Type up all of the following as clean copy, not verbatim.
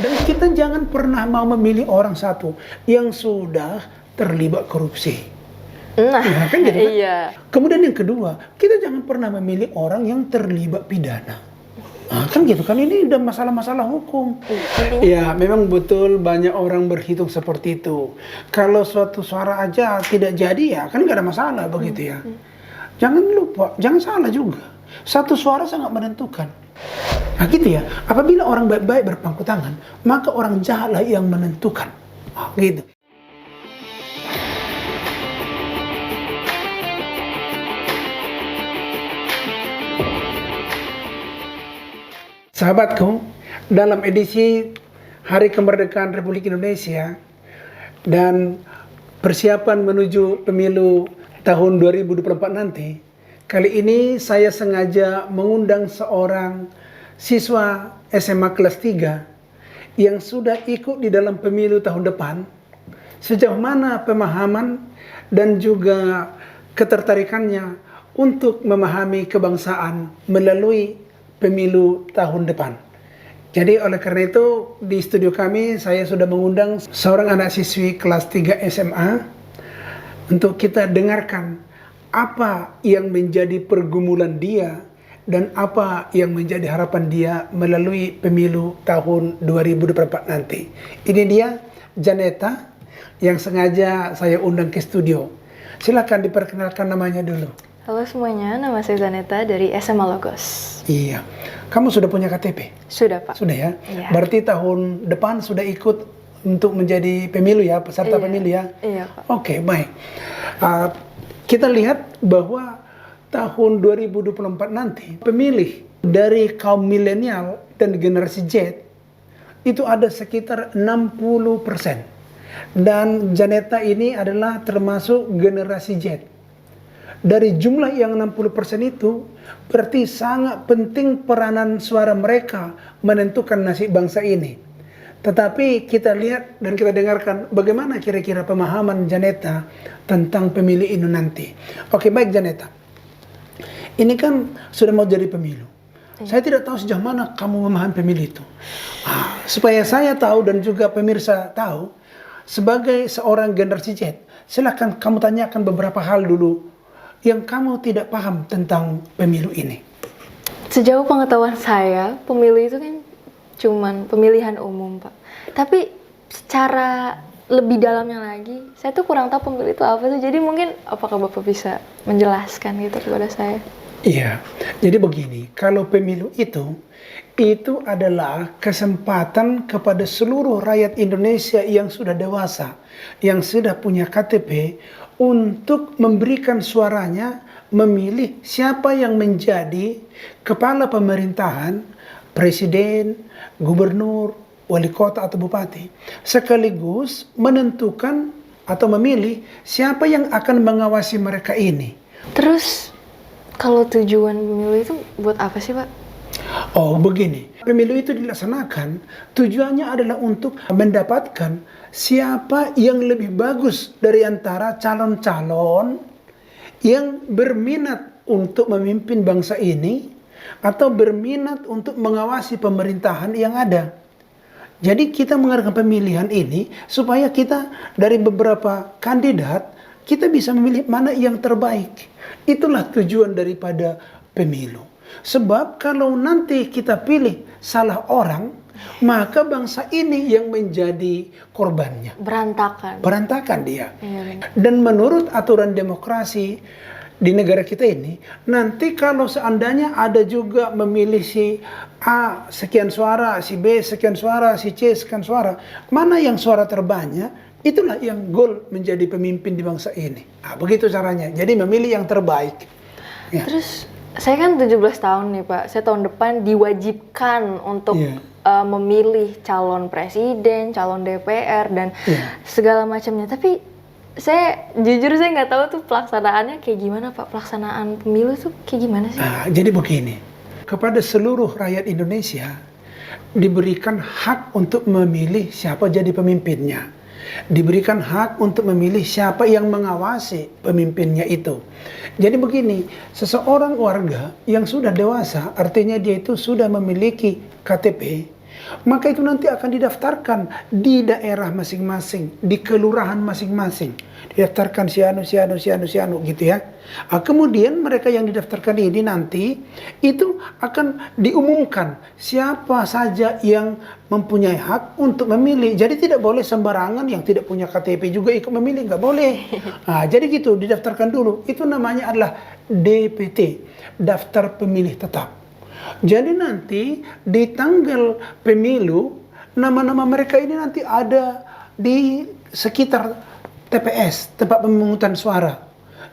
Dan kita jangan pernah mau memilih orang satu yang sudah terlibat korupsi. Nah, Ya, kan gitu kan? iya. Kemudian yang kedua, kita jangan pernah memilih orang yang terlibat pidana. Nah, kan gitu kan, ini udah masalah-masalah hukum. Ya, memang betul banyak orang berhitung seperti itu. Kalau suatu suara aja tidak jadi ya, kan nggak ada masalah begitu ya. Jangan lupa, jangan salah juga. Satu suara sangat menentukan. Nah gitu ya, apabila orang baik-baik berpangku tangan, maka orang jahatlah yang menentukan. Nah, gitu. Sahabatku, dalam edisi Hari Kemerdekaan Republik Indonesia dan persiapan menuju pemilu tahun 2024 nanti, kali ini saya sengaja mengundang seorang siswa SMA kelas 3 yang sudah ikut di dalam pemilu tahun depan. Sejauh mana pemahaman dan juga ketertarikannya untuk memahami kebangsaan melalui pemilu tahun depan. Jadi oleh karena itu di studio kami saya sudah mengundang seorang anak siswi kelas 3 SMA untuk kita dengarkan apa yang menjadi pergumulan dia dan apa yang menjadi harapan dia melalui pemilu tahun 2024 nanti. Ini dia Janeta yang sengaja saya undang ke studio. Silakan diperkenalkan namanya dulu. Halo semuanya, nama saya Janeta dari SMA Logos. Iya. Kamu sudah punya KTP? Sudah, Pak. Sudah ya? Iya. Berarti tahun depan sudah ikut untuk menjadi pemilu ya, peserta pemilu ya? Iya, Pak. Oke, baik. Kita lihat bahwa tahun 2024 nanti pemilih dari kaum milenial dan generasi Z itu ada sekitar 60%. Dan Janeta ini adalah termasuk generasi Z. Dari jumlah yang 60% itu, berarti sangat penting peranan suara mereka menentukan nasib bangsa ini. Tetapi kita lihat dan kita dengarkan bagaimana kira-kira pemahaman Janeta tentang pemilih ini nanti. Oke, baik Janeta. Ini kan sudah mau jadi pemilu. Saya tidak tahu sejauh mana kamu memahami pemilu itu. Supaya saya tahu dan juga pemirsa tahu, sebagai seorang generasi Z, silakan kamu tanyakan beberapa hal dulu yang kamu tidak paham tentang pemilu ini. Sejauh pengetahuan saya, pemilu itu kan cuman pemilihan umum, Pak. Tapi secara lebih dalamnya lagi, saya tuh kurang tahu pemilu itu apa sih. Jadi mungkin apakah Bapak bisa menjelaskan gitu kepada saya? Iya, jadi begini, kalau pemilu itu adalah kesempatan kepada seluruh rakyat Indonesia yang sudah dewasa, yang sudah punya KTP, untuk memberikan suaranya memilih siapa yang menjadi kepala pemerintahan, presiden, gubernur, wali kota atau bupati, sekaligus menentukan atau memilih siapa yang akan mengawasi mereka ini. Terus kalau tujuan pemilu itu buat apa sih, Pak? Oh begini, pemilu itu dilaksanakan tujuannya adalah untuk mendapatkan siapa yang lebih bagus dari antara calon-calon yang berminat untuk memimpin bangsa ini atau berminat untuk mengawasi pemerintahan yang ada. Jadi kita mengadakan pemilihan ini supaya kita dari beberapa kandidat kita bisa memilih mana yang terbaik. Itulah tujuan daripada pemilu. Sebab kalau nanti kita pilih salah orang, maka bangsa ini yang menjadi korbannya. Berantakan. Berantakan dia. Iya. Dan menurut aturan demokrasi di negara kita ini, nanti kalau seandainya ada juga memilih si A sekian suara, si B sekian suara, si C sekian suara, mana yang suara terbanyak, itulah yang gol menjadi pemimpin di bangsa ini. Nah, begitu caranya. Jadi memilih yang terbaik. Ya. Terus saya kan 17 tahun nih, Pak. Saya tahun depan diwajibkan untuk memilih calon presiden, calon DPR, dan segala macamnya. Tapi saya jujur saya nggak tahu tuh pelaksanaannya kayak gimana, Pak. Pelaksanaan pemilu tuh kayak gimana sih? Nah, jadi begini. Kepada seluruh rakyat Indonesia diberikan hak untuk memilih siapa jadi pemimpinnya. Diberikan hak untuk memilih siapa yang mengawasi pemimpinnya itu. Jadi begini, seseorang warga yang sudah dewasa, artinya dia itu sudah memiliki KTP, maka itu nanti akan didaftarkan di daerah masing-masing, di kelurahan masing-masing. Didaftarkan si anu gitu ya. Kemudian mereka yang didaftarkan ini nanti itu akan diumumkan siapa saja yang mempunyai hak untuk memilih. Jadi tidak boleh sembarangan yang tidak punya KTP juga ikut memilih, nggak boleh. Jadi gitu, didaftarkan dulu. Itu namanya adalah DPT, Daftar Pemilih Tetap. Jadi nanti di tanggal pemilu, nama-nama mereka ini nanti ada di sekitar TPS, tempat pemungutan suara.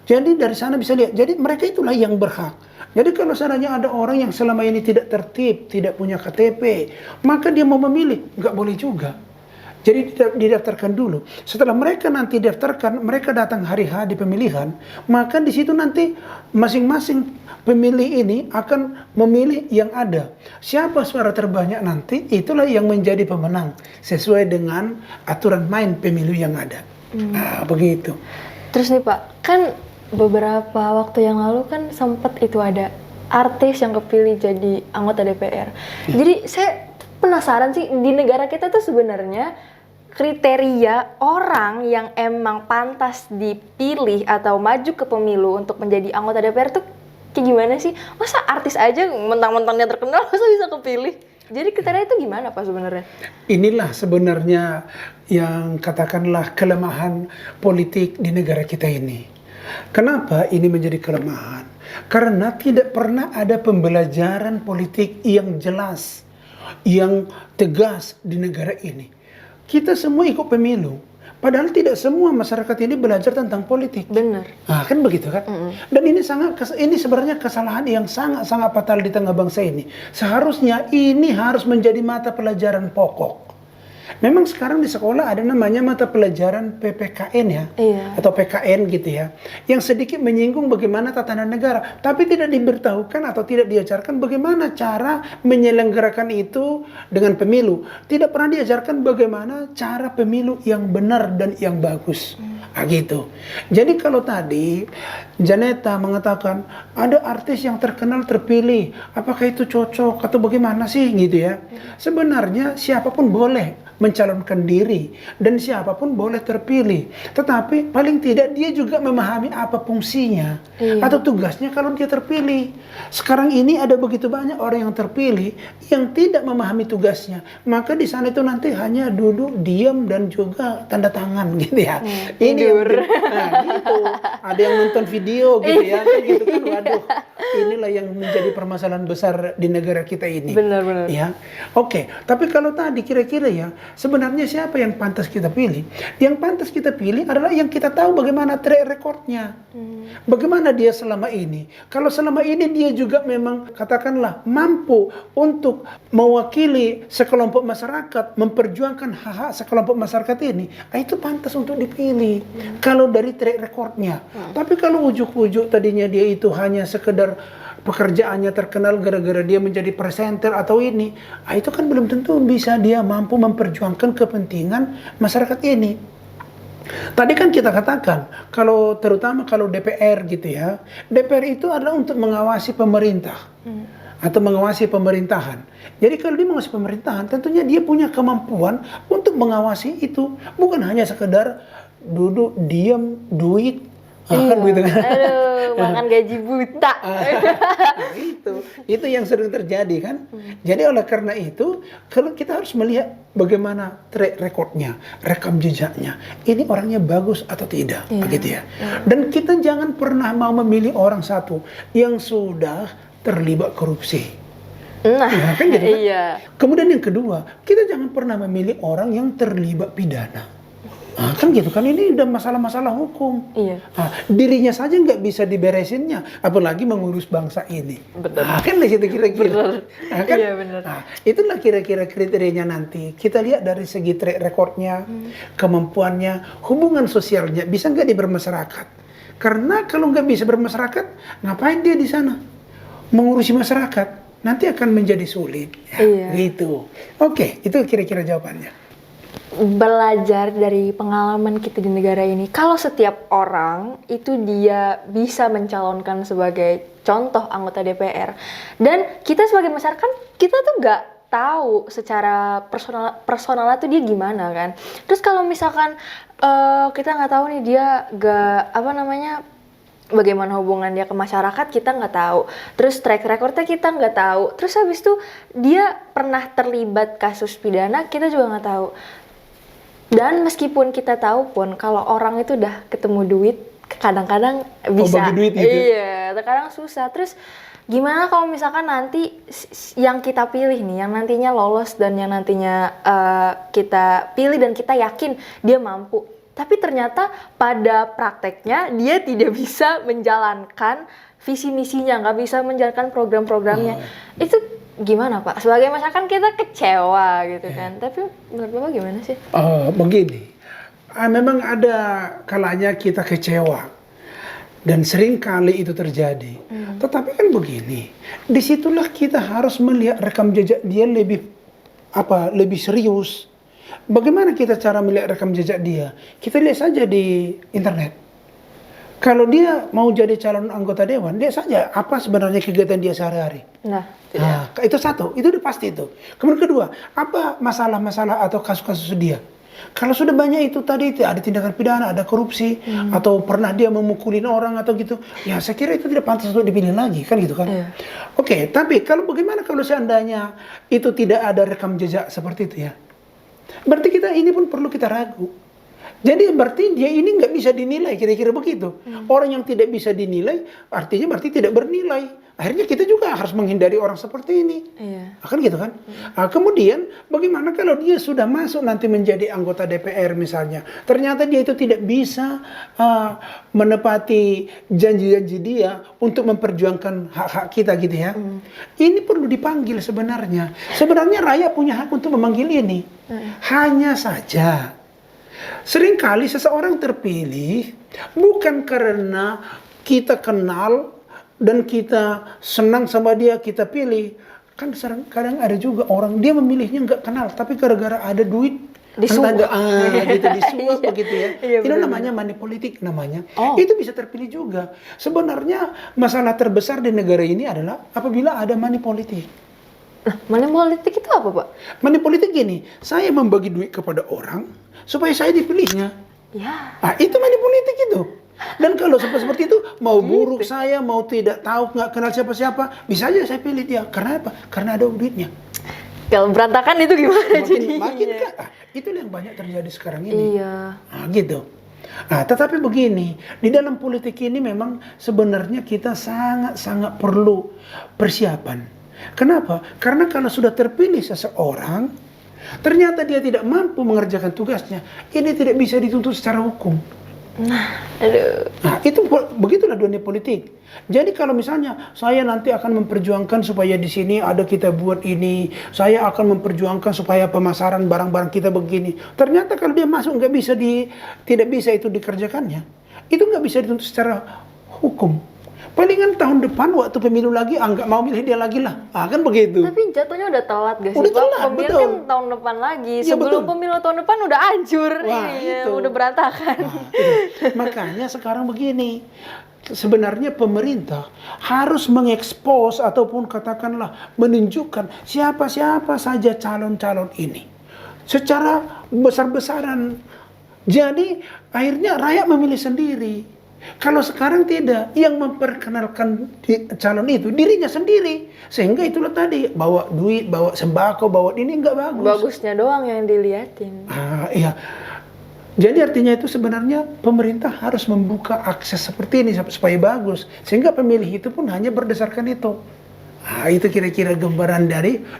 Jadi dari sana bisa lihat. Jadi mereka itulah yang berhak. Jadi kalau seandainya ada orang yang selama ini tidak tertib, tidak punya KTP, maka dia mau memilih, nggak boleh juga. Jadi didaftarkan dulu. Setelah mereka nanti daftarkan, mereka datang hari H di pemilihan, maka di situ nanti masing-masing pemilih ini akan memilih yang ada. Siapa suara terbanyak nanti, itulah yang menjadi pemenang sesuai dengan aturan main pemilu yang ada. Begitu. Terus nih Pak, kan beberapa waktu yang lalu kan sempat itu ada artis yang kepilih jadi anggota DPR. Jadi saya penasaran sih, di negara kita tuh sebenarnya kriteria orang yang emang pantas dipilih atau maju ke pemilu untuk menjadi anggota DPR tuh kayak gimana sih? Masa artis aja mentang-mentang dia terkenal masa bisa kepilih? Jadi kriteria itu gimana Pak sebenarnya? Inilah sebenarnya yang katakanlah kelemahan politik di negara kita ini. Kenapa ini menjadi kelemahan? Karena tidak pernah ada pembelajaran politik yang jelas, yang tegas di negara ini. Kita semua ikut pemilu, padahal tidak semua masyarakat ini belajar tentang politik. Benar. Kan begitu kan? Dan ini sebenarnya kesalahan yang sangat fatal di tengah bangsa ini. Seharusnya ini harus menjadi mata pelajaran pokok. Memang sekarang di sekolah ada namanya mata pelajaran PPKN ya, atau PKN gitu ya, yang sedikit menyinggung bagaimana tatanan negara, tapi tidak diberitahukan atau tidak diajarkan bagaimana cara menyelenggarakan itu dengan pemilu. Tidak pernah diajarkan bagaimana cara pemilu yang benar dan yang bagus. Gitu. Jadi kalau tadi Janeta mengatakan ada artis yang terkenal terpilih, apakah itu cocok atau bagaimana sih gitu ya? Sebenarnya siapapun boleh mencalonkan diri dan siapapun boleh terpilih, tetapi paling tidak dia juga memahami apa fungsinya atau tugasnya kalau dia terpilih. Sekarang ini ada begitu banyak orang yang terpilih yang tidak memahami tugasnya, maka di sana itu nanti hanya duduk diam dan juga tanda tangan gitu ya. Ini yang, gitu. Ada yang nonton video gitu ya, kan gitu kan. Waduh, inilah yang menjadi permasalahan besar di negara kita ini. Benar-benar. Ya, oke. Tapi kalau tadi kira-kira ya, sebenarnya siapa yang pantas kita pilih? Yang pantas kita pilih adalah yang kita tahu bagaimana track recordnya. Bagaimana dia selama ini. Kalau selama ini dia juga memang katakanlah mampu untuk mewakili sekelompok masyarakat, memperjuangkan hak-hak sekelompok masyarakat ini, itu pantas untuk dipilih. Kalau dari track recordnya. Tapi kalau ujuk-ujuk tadinya dia itu hanya sekedar pekerjaannya terkenal gara-gara dia menjadi presenter atau ini, itu kan belum tentu bisa dia mampu memperjuangkan kepentingan masyarakat ini. Tadi kan kita katakan, terutama kalau DPR gitu ya, DPR itu adalah untuk mengawasi pemerintah atau mengawasi pemerintahan. Jadi kalau dia mengawasi pemerintahan, tentunya dia punya kemampuan untuk mengawasi itu, bukan hanya sekedar duduk diam duit. Kan begitu kan? Aduh, makan gaji buta. Itu yang sering terjadi kan. Jadi oleh karena itu, kalau kita harus melihat bagaimana track recordnya, rekam jejaknya, ini orangnya bagus atau tidak, begitu ya. Dan kita jangan pernah mau memilih orang satu yang sudah terlibat korupsi. Kan gitu kan? Kemudian yang kedua, kita jangan pernah memilih orang yang terlibat pidana. Kan gitu kan, ini udah masalah-masalah hukum. Dirinya saja nggak bisa diberesinnya, apalagi mengurus bangsa ini. Kan di situ kira-kira. Kan? Benar. Itulah kira-kira kriterianya nanti. Kita lihat dari segi track recordnya, kemampuannya, hubungan sosialnya, bisa nggak dia bermasyarakat. Karena kalau nggak bisa bermasyarakat, ngapain dia di sana? Mengurusi masyarakat, nanti akan menjadi sulit. Gitu. Oke, itu kira-kira jawabannya. Belajar dari pengalaman kita di negara ini, kalau setiap orang itu dia bisa mencalonkan sebagai contoh anggota DPR, dan kita sebagai masyarakat kita tuh tahu secara personalnya tuh dia gimana kan. Terus kalau misalkan kita nggak tahu nih dia bagaimana hubungan dia ke masyarakat, kita nggak tahu. Terus track recordnya kita nggak tahu. Terus habis itu dia pernah terlibat kasus pidana, kita juga nggak tahu. Dan meskipun kita tahu pun kalau orang itu udah ketemu duit, kadang-kadang bisa. Bagi duit gitu? Iya, terkadang susah. Terus gimana kalau misalkan nanti yang kita pilih nih, yang nantinya lolos dan yang nantinya kita pilih dan kita yakin dia mampu. Tapi ternyata pada prakteknya dia tidak bisa menjalankan visi misinya, nggak bisa menjalankan program-programnya. Itu gimana Pak? Sebagai masyarakat kita kecewa gitu kan. Tapi menurut Bapak gimana sih? Begini, memang ada kalanya kita kecewa dan sering kali itu terjadi. Tetapi kan begini, disitulah kita harus melihat rekam jejak dia lebih serius. Bagaimana kita cara melihat rekam jejak dia? Kita lihat saja di internet. Kalau dia mau jadi calon anggota dewan, lihat saja apa sebenarnya kegiatan dia sehari-hari. Itu satu, itu udah pasti itu. Kemudian kedua, apa masalah-masalah atau kasus-kasus dia? Kalau sudah banyak itu tadi, ada tindakan pidana, ada korupsi, atau pernah dia memukulin orang atau gitu, ya saya kira itu tidak pantas untuk dipilih lagi, kan gitu kan? Oke, tapi bagaimana kalau seandainya itu tidak ada rekam jejak seperti itu ya? Berarti kita ini pun perlu kita ragu. Jadi berarti dia ini nggak bisa dinilai, kira-kira begitu. Orang yang tidak bisa dinilai, artinya berarti tidak bernilai. Akhirnya kita juga harus menghindari orang seperti ini. Akan gitu kan? Kemudian bagaimana kalau dia sudah masuk nanti menjadi anggota DPR misalnya, ternyata dia itu tidak bisa menepati janji-janji dia untuk memperjuangkan hak-hak kita gitu ya. Ini perlu dipanggil sebenarnya. Sebenarnya rakyat punya hak untuk memanggil ini. Hanya saja seringkali seseorang terpilih bukan karena kita kenal dan kita senang sama dia kita pilih. Kan kadang ada juga orang dia memilihnya nggak kenal tapi gara-gara ada duit disuap disuap begitu ya. Itu namanya money politik namanya. Itu bisa terpilih juga. Sebenarnya masalah terbesar di negara ini adalah apabila ada money politik. Money politik itu apa Pak? Money politik gini, saya membagi duit kepada orang supaya saya dipilihnya. Itu money politik itu. Dan kalau seperti itu, mau buruk saya, mau tidak tahu, nggak kenal siapa-siapa, bisa aja saya pilih dia. Karena apa? Karena ada duitnya. Kalau berantakan itu gimana jadinya? Makin kan, itu yang banyak terjadi sekarang ini. Gitu. Tetapi begini, di dalam politik ini memang sebenarnya kita sangat-sangat perlu persiapan. Kenapa? Karena kalau sudah terpilih seseorang, ternyata dia tidak mampu mengerjakan tugasnya, ini tidak bisa dituntut secara hukum. Itu begitulah dunia politik. Jadi kalau misalnya saya nanti akan memperjuangkan supaya di sini ada kita buat ini, saya akan memperjuangkan supaya pemasaran barang-barang kita begini. Ternyata kalau dia masuk tidak bisa itu dikerjakannya, itu nggak bisa dituntut secara hukum. Palingan tahun depan waktu pemilu lagi, nggak mau milih dia lagi lah. Kan begitu. Tapi jatuhnya udah telat gak sih? Udah telat, pemilu betul. Kan tahun depan lagi. Sebelum pemilu tahun depan udah hancur. Udah berantakan. Makanya sekarang begini. Sebenarnya pemerintah harus mengekspos ataupun katakanlah menunjukkan siapa-siapa saja calon-calon ini. Secara besar-besaran. Jadi akhirnya rakyat memilih sendiri. Kalau sekarang tidak, yang memperkenalkan calon itu dirinya sendiri, sehingga itulah tadi bawa duit, bawa sembako, bawa ini nggak bagus. Bagusnya doang yang diliatin. Iya. Jadi artinya itu sebenarnya pemerintah harus membuka akses seperti ini supaya bagus, sehingga pemilih itu pun hanya berdasarkan itu. Itu kira-kira gambaran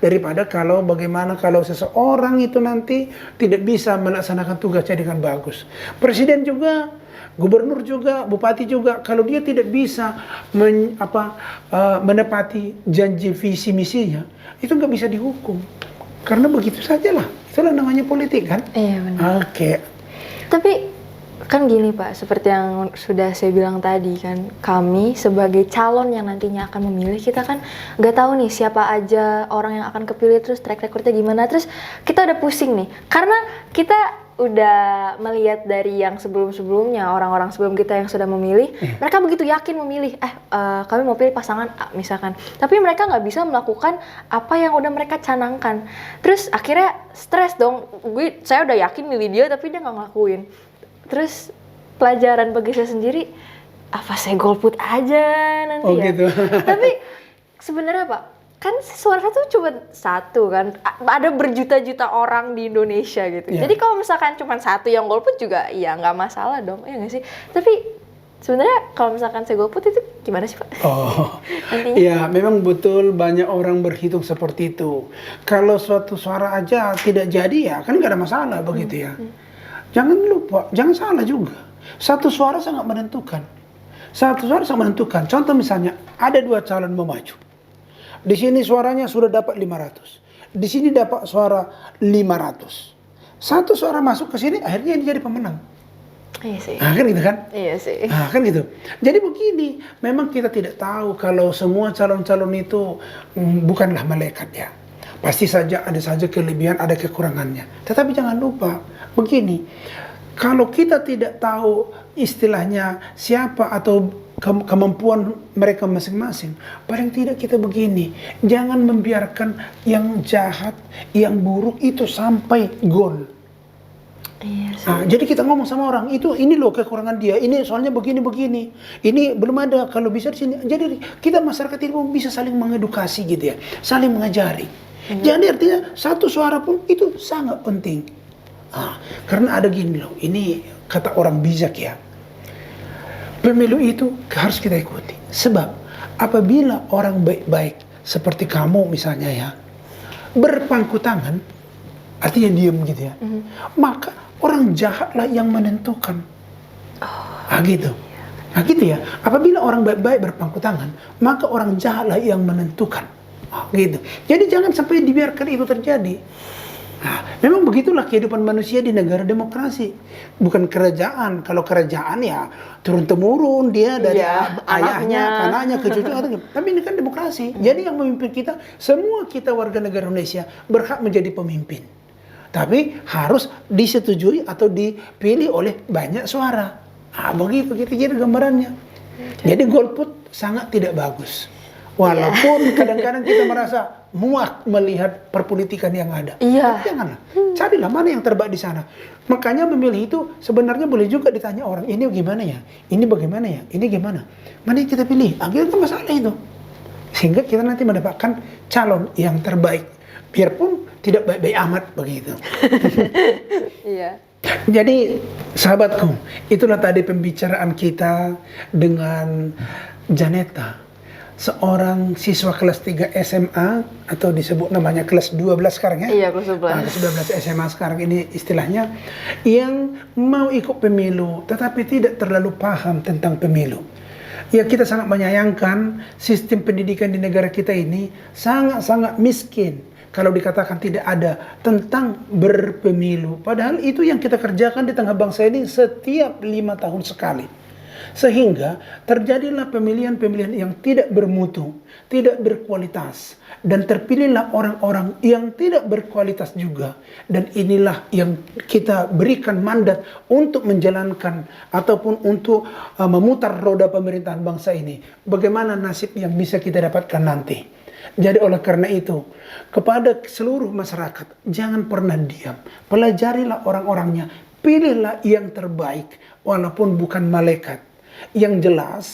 daripada bagaimana kalau seseorang itu nanti tidak bisa melaksanakan tugasnya dengan bagus. Presiden juga, gubernur juga, bupati juga, kalau dia tidak bisa menepati janji visi misinya, itu nggak bisa dihukum. Karena begitu sajalah, itulah namanya politik kan. Iya benar. Tapi kan gini Pak, seperti yang sudah saya bilang tadi kan, kami sebagai calon yang nantinya akan memilih, kita kan nggak tahu nih siapa aja orang yang akan kepilih, terus track recordnya gimana, terus kita udah pusing nih, karena kita udah melihat dari yang sebelum-sebelumnya, orang-orang sebelum kita yang sudah memilih, mereka begitu yakin memilih, kami mau pilih pasangan A misalkan, tapi mereka nggak bisa melakukan apa yang udah mereka canangkan. Terus akhirnya stres dong, saya udah yakin milih dia tapi dia nggak ngelakuin. Terus pelajaran bagi saya sendiri, apa saya golput aja nanti ya? Gitu. Tapi sebenarnya Pak, kan suara tuh cuma satu kan, ada berjuta-juta orang di Indonesia gitu. Yeah. Jadi kalau misalkan cuma satu yang golput juga ya nggak masalah dong, ya nggak sih? Tapi sebenarnya kalau misalkan saya golput itu gimana sih Pak? Nantinya? Ya memang betul banyak orang berhitung seperti itu. Kalau suatu suara aja tidak jadi ya kan nggak ada masalah begitu ya. Jangan lupa, jangan salah juga. Satu suara sangat menentukan. Satu suara sangat menentukan. Contoh misalnya ada 2 calon mau maju. Di sini suaranya sudah dapat 500. Di sini dapat suara 500. Satu suara masuk ke sini, akhirnya ini jadi pemenang. Iya sih. Nah, kan gitu kan? Iya sih. Nah, kan gitu. Jadi begini, memang kita tidak tahu kalau semua calon-calon itu bukanlah malaikat ya. Pasti saja ada saja kelebihan, ada kekurangannya. Tetapi jangan lupa, begini, kalau kita tidak tahu istilahnya siapa atau kemampuan mereka masing-masing, paling tidak kita begini, jangan membiarkan yang jahat, yang buruk itu sampai gol. Iya sih. Nah, jadi kita ngomong sama orang itu, ini loh kekurangan dia, ini soalnya begini, ini belum ada, kalau bisa di sini. Jadi kita masyarakat ini bisa saling mengedukasi gitu ya, saling mengajari. Jadi artinya satu suara pun itu sangat penting. Karena ada gini loh, ini kata orang bijak ya. Pemilu itu harus kita ikuti. Sebab apabila orang baik-baik seperti kamu misalnya ya, berpangku tangan, artinya diam gitu ya, maka orang jahatlah yang menentukan. Gitu. Nah gitu ya. Apabila orang baik-baik berpangku tangan, maka orang jahatlah yang menentukan. Gitu. Jadi jangan sampai dibiarkan itu terjadi. Nah, memang begitulah kehidupan manusia di negara demokrasi. Bukan kerajaan. Kalau kerajaan ya turun-temurun dia dari ayahnya, anaknya, ke cucu. Tapi ini kan demokrasi. Jadi yang memimpin kita, semua kita warga negara Indonesia berhak menjadi pemimpin. Tapi harus disetujui atau dipilih oleh banyak suara. Begitu jadi gambarannya. Jadi golput sangat tidak bagus. Walaupun kadang-kadang kita merasa muak melihat perpolitikan yang ada. Janganlah. Carilah mana yang terbaik di sana. Makanya memilih itu sebenarnya boleh juga ditanya orang, ini gimana ya? Ini bagaimana ya? Ini gimana? Mana yang kita pilih? Akhirnya itu masalah itu. Sehingga kita nanti mendapatkan calon yang terbaik. Biarpun tidak baik-baik amat begitu. Iya. Jadi sahabatku, itulah tadi pembicaraan kita dengan Janeta, seorang siswa kelas 3 SMA atau disebut namanya kelas 12 sekarang ya. Iya, kelas 12. Kelas 12 SMA sekarang ini istilahnya, yang mau ikut pemilu tetapi tidak terlalu paham tentang pemilu. Ya kita sangat menyayangkan sistem pendidikan di negara kita ini sangat-sangat miskin kalau dikatakan tidak ada tentang berpemilu. Padahal itu yang kita kerjakan di tengah bangsa ini setiap 5 tahun sekali. Sehingga terjadilah pemilihan-pemilihan yang tidak bermutu, tidak berkualitas. Dan terpilihlah orang-orang yang tidak berkualitas juga. Dan inilah yang kita berikan mandat untuk menjalankan ataupun untuk memutar roda pemerintahan bangsa ini. Bagaimana nasib yang bisa kita dapatkan nanti. Jadi oleh karena itu, kepada seluruh masyarakat, jangan pernah diam. Pelajarilah orang-orangnya, pilihlah yang terbaik, walaupun bukan malaikat. Yang jelas,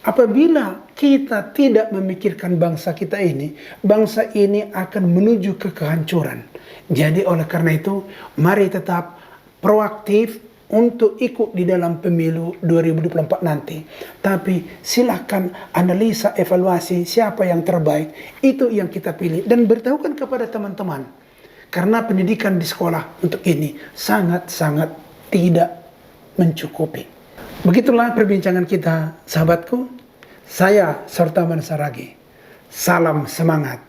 apabila kita tidak memikirkan bangsa kita ini, bangsa ini akan menuju ke kehancuran. Jadi oleh karena itu, mari tetap proaktif untuk ikut di dalam pemilu 2024 nanti. Tapi silakan analisa, evaluasi siapa yang terbaik, itu yang kita pilih. Dan beritahukan kepada teman-teman, karena pendidikan di sekolah untuk ini sangat-sangat tidak mencukupi. Begitulah perbincangan kita, sahabatku. Saya Sortaman Saragi. Salam semangat.